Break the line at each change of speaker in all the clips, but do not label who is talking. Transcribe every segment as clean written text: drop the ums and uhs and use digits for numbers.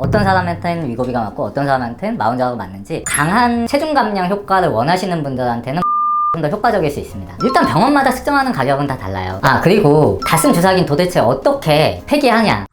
어떤 사람한테는 위고비가 맞고 어떤 사람한테는 마운자로가 맞는지, 강한 체중 감량 효과를 원하시는 분들한테는 좀 더 효과적일 수 있습니다. 일단 병원마다 측정하는 가격은 다 달라요. 그리고 닷슨 주사기는 도대체 어떻게 폐기하냐.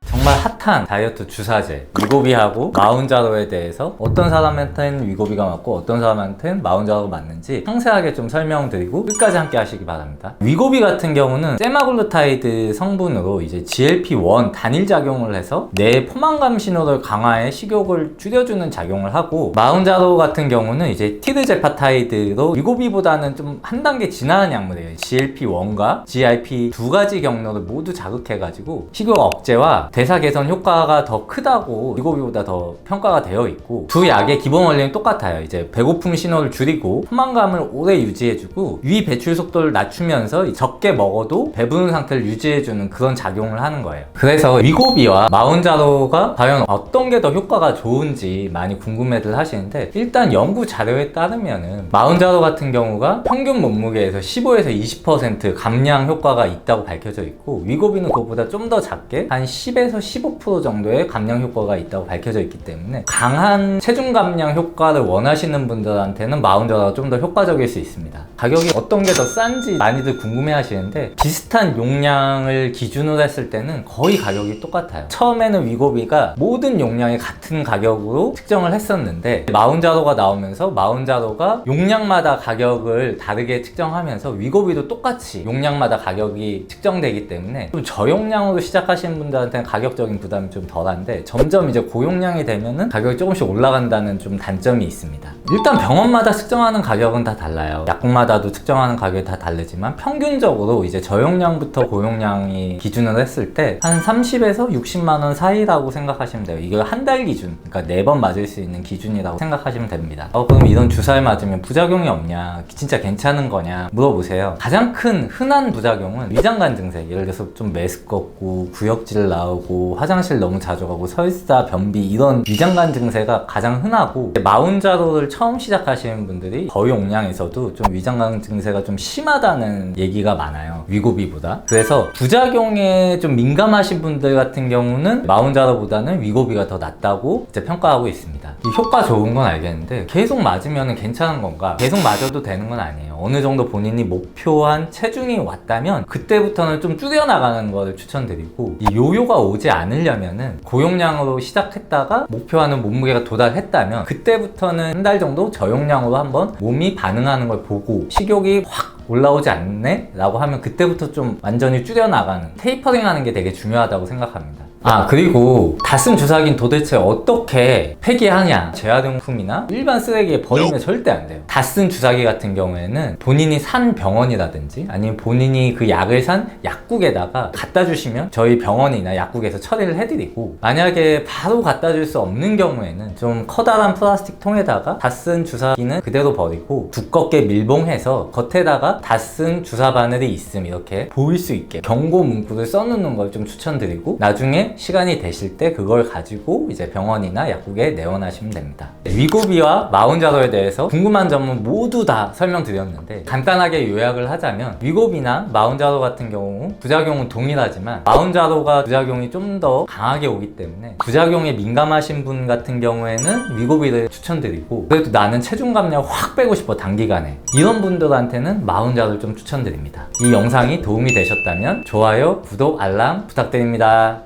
정말 핫한 다이어트 주사제 위고비하고 마운자로에 대해서 어떤 사람한테는 위고비가 맞고 어떤 사람한테는 마운자로가 맞는지 상세하게 좀 설명드리고 끝까지 함께 하시기 바랍니다. 위고비 같은 경우는 세마글루타이드 성분으로 이제 GLP-1 단일 작용을 해서 뇌 포만감 신호를 강화해 식욕을 줄여주는 작용을 하고, 마운자로 같은 경우는 이제 티르제파타이드로 위고비보다는 좀 한 단계 진화한 약물이에요. GLP-1과 GIP 두 가지 경로를 모두 자극해가지고 식욕 억제와 대사 개선 효과가 더 크다고 위고비보다 더 평가가 되어 있고, 두 약의 기본 원리는 똑같아요. 이제 배고픔 신호를 줄이고 포만감을 오래 유지해주고 위 배출 속도를 낮추면서 적게 먹어도 배부른 상태를 유지해주는 그런 작용을 하는 거예요. 그래서 위고비와 마운자로가 과연 어떤 게 더 효과가 좋은지 많이 궁금해들 하시는데, 일단 연구 자료에 따르면은 마운자로 같은 경우가 평균 몸무게에서 15에서 20% 감량 효과가 있다고 밝혀져 있고, 위고비는 그것보다 좀 더 작게 한 10에서 15% 정도의 감량 효과가 있다고 밝혀져 있기 때문에 강한 체중 감량 효과를 원하시는 분들한테는 마운자로가 좀 더 효과적일 수 있습니다. 가격이 어떤 게 더 싼지 많이들 궁금해 하시는데, 비슷한 용량을 기준으로 했을 때는 거의 가격이 똑같아요. 처음에는 위고비가 모든 용량이 같은 가격으로 측정을 했었는데, 마운자로가 나오면서 마운자로가 용량마다 가격을 다르게 측정하면서 위고비도 똑같이 용량마다 가격이 측정되기 때문에 좀 저용량으로 시작하시는 분들한테는 가격적인 부담이 좀 덜한데, 점점 이제 고용량이 되면은 가격이 조금씩 올라간다는 좀 단점이 있습니다. 일단 병원마다 측정하는 가격은 다 달라요. 약국마다도 측정하는 가격이 다 다르지만 평균적으로 이제 저용량부터 고용량이 기준으로 했을 때 한 30에서 60만 원 사이라고 생각하시면 돼요. 이거 한 달 기준, 그러니까 4번 맞을 수 있는 기준이라고 생각하시면 됩니다. 그럼 이런 주사를 맞으면 부작용이 없냐, 진짜 괜찮은 거냐 물어보세요. 가장 큰 흔한 부작용은 위장관 증세, 예를 들어서 좀 메스껍고 구역질 나오고 화장실 너무 자주 가고 설사, 변비, 이런 위장관 증세가 가장 흔하고, 마운자로를 처음 시작하시는 분들이 저용량에서도 좀 위장관 증세가 좀 심하다는 얘기가 많아요, 위고비보다. 그래서 부작용에 좀 민감하신 분들 같은 경우는 마운자로보다는 위고비가 더 낫다고 이제 평가하고 있습니다. 이 효과 좋은 건 알겠는데 계속 맞으면 괜찮은 건가? 계속 맞아도 되는 건 아니에요. 어느 정도 본인이 목표한 체중이 왔다면 그때부터는 좀 줄여나가는 거를 추천드리고, 이 요요가 오지 않으려면은 고용량으로 시작했다가 목표하는 몸무게가 도달했다면 그때부터는 한 달 정도 저용량으로 한번 몸이 반응하는 걸 보고 식욕이 확 올라오지 않네? 라고 하면 그때부터 좀 완전히 줄여나가는, 테이퍼링 하는 게 되게 중요하다고 생각합니다. 그리고 닷슨 주사기는 도대체 어떻게 폐기하냐, 재활용품이나 일반 쓰레기에 버리면 절대 안 돼요. 닷슨 주사기 같은 경우에는 본인이 산 병원이라든지 아니면 본인이 그 약을 산 약국에다가 갖다 주시면 저희 병원이나 약국에서 처리를 해드리고, 만약에 바로 갖다 줄 수 없는 경우에는 좀 커다란 플라스틱 통에다가 닷슨 주사기는 그대로 버리고 두껍게 밀봉해서 겉에다가 닷슨 주사 바늘이 있음 이렇게 보일 수 있게 경고 문구를 써놓는 걸 좀 추천드리고, 나중에 시간이 되실 때 그걸 가지고 이제 병원이나 약국에 내원하시면 됩니다. 위고비와 마운자로에 대해서 궁금한 점은 모두 다 설명드렸는데, 간단하게 요약을 하자면 위고비나 마운자로 같은 경우 부작용은 동일하지만 마운자로가 부작용이 좀 더 강하게 오기 때문에 부작용에 민감하신 분 같은 경우에는 위고비를 추천드리고, 그래도 나는 체중 감량 확 빼고 싶어 단기간에, 이런 분들한테는 마운자로를 좀 추천드립니다. 이 영상이 도움이 되셨다면 좋아요, 구독, 알람 부탁드립니다.